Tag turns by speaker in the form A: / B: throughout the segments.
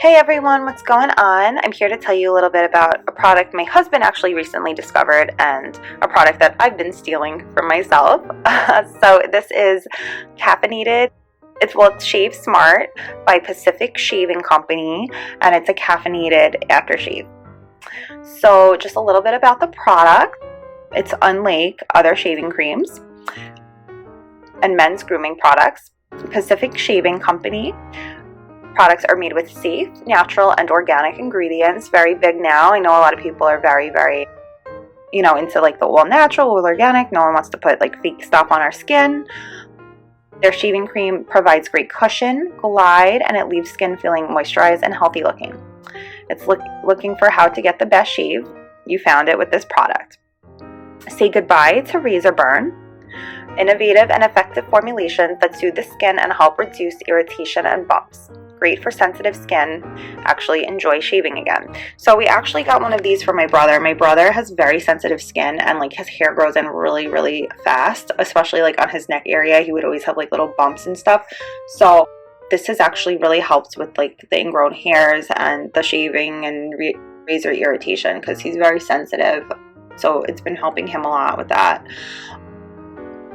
A: Hey everyone, what's going on? I'm here to tell you a little bit about a product my husband actually recently discovered and a product that I've been stealing for myself. So this is Caffeinated. It's Shave Smart by Pacific Shaving Company, and it's a caffeinated aftershave. So just a little bit about the product. It's unlike other shaving creams and men's grooming products. Pacific Shaving Company products are made with safe, natural, and organic ingredients. Very big now. I know a lot of people are very, into like the all natural, all organic. No one wants to put like fake stuff on our skin. Their shaving cream provides great cushion, glide, and it leaves skin feeling moisturized and healthy looking. It's looking for how to get the best shave. You found it with this product. Say goodbye to razor burn. Innovative and effective formulations that soothe the skin and help reduce irritation and bumps. Great for sensitive skin. Actually enjoy shaving again. So we actually got one of these for my brother. My brother has very sensitive skin, and like his hair grows in really, really fast, especially like on his neck area. He would always have like little bumps and stuff. So this has actually really helped with like the ingrown hairs and the shaving and razor irritation because he's very sensitive. So it's been helping him a lot with that.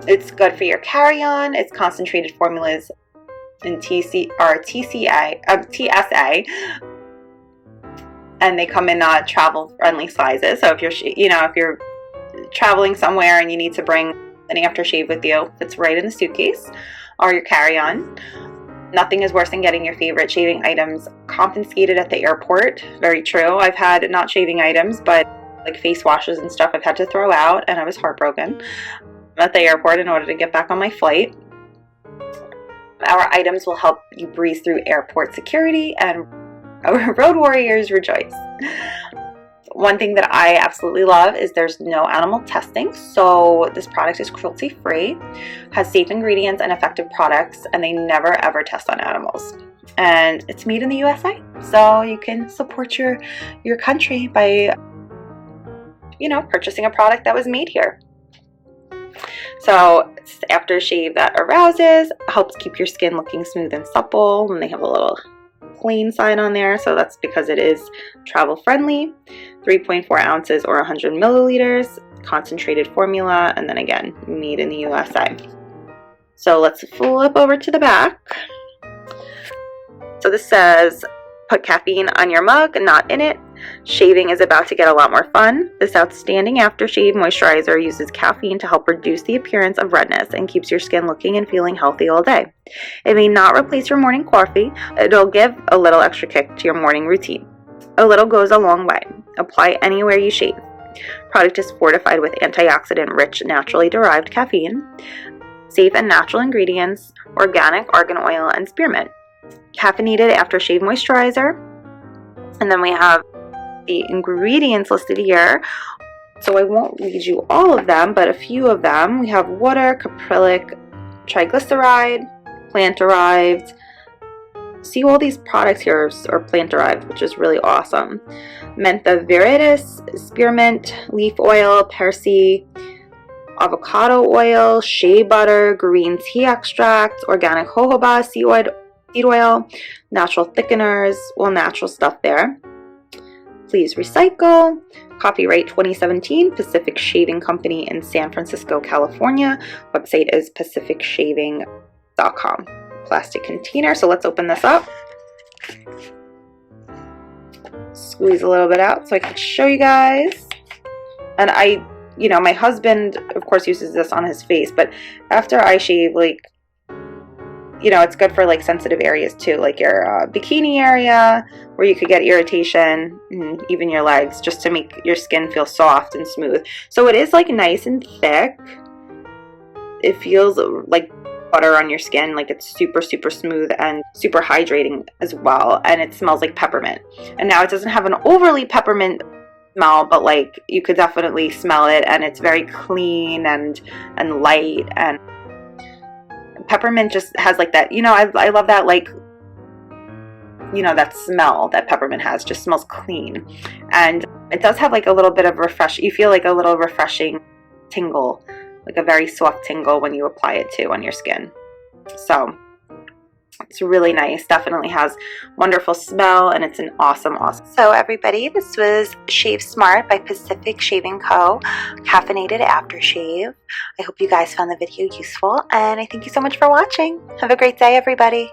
A: It's good for your carry-on. It's concentrated formulas in TSA, and they come in travel-friendly sizes. So if you're traveling somewhere and you need to bring an aftershave with you, it's right in the suitcase or your carry-on. Nothing is worse than getting your favorite shaving items confiscated at the airport. Very true. I've had not shaving items, but like face washes and stuff I've had to throw out, and I was heartbroken at the airport in order to get back on my flight. Our items will help you breeze through airport security, and our road warriors rejoice. One thing that I absolutely love is there's no animal testing, so this product is cruelty free, has safe ingredients and effective products, and they never ever test on animals. And it's made in the USA, so you can support your country by purchasing a product that was made here. So it's aftershave that arouses, helps keep your skin looking smooth and supple, and they have a little clean sign on there, so that's because it is travel friendly. 3.4 ounces or 100 milliliters, concentrated formula, and then again, made in the USA. So let's flip over to the back. So this says, put caffeine on your mug, not in it. Shaving is about to get a lot more fun. This outstanding aftershave moisturizer uses caffeine to help reduce the appearance of redness and keeps your skin looking and feeling healthy all day. It may not replace your morning coffee. It'll give a little extra kick to your morning routine. A little goes a long way. Apply anywhere you shave. Product is fortified with antioxidant-rich, naturally-derived caffeine, safe and natural ingredients, organic argan oil, and spearmint. Caffeinated aftershave moisturizer. And then we have the ingredients listed here, so I won't read you all of them, but a few of them. We have water, caprylic, triglyceride, plant-derived. See, all these products here are plant-derived, which is really awesome. Mentha viridis, spearmint, leaf oil, percy, avocado oil, shea butter, green tea extract, organic jojoba, seed oil, natural thickeners, natural stuff there. Please recycle. Copyright 2017, Pacific Shaving Company in San Francisco, California. Website is pacificshaving.com. Plastic container. So let's open this up. Squeeze a little bit out so I can show you guys. And my husband, of course, uses this on his face, but after I shave, it's good for like sensitive areas too, like your bikini area where you could get irritation, and even your legs, just to make your skin feel soft and smooth. So it is like nice and thick. It feels like butter on your skin, like it's super, super smooth and super hydrating as well. And it smells like peppermint. And now it doesn't have an overly peppermint smell, but like you could definitely smell it, and it's very clean and light, and peppermint just has like that, I love that, like, that smell that peppermint has, just smells clean. And it does have like a little bit of you feel like a little refreshing tingle, like a very soft tingle when you apply it on your skin. So It's really nice, definitely has wonderful smell, and it's an awesome. So everybody, this was Shave Smart by Pacific Shaving Co. Caffeinated aftershave. I hope you guys found the video useful, and I thank you so much for watching. Have a great day, everybody.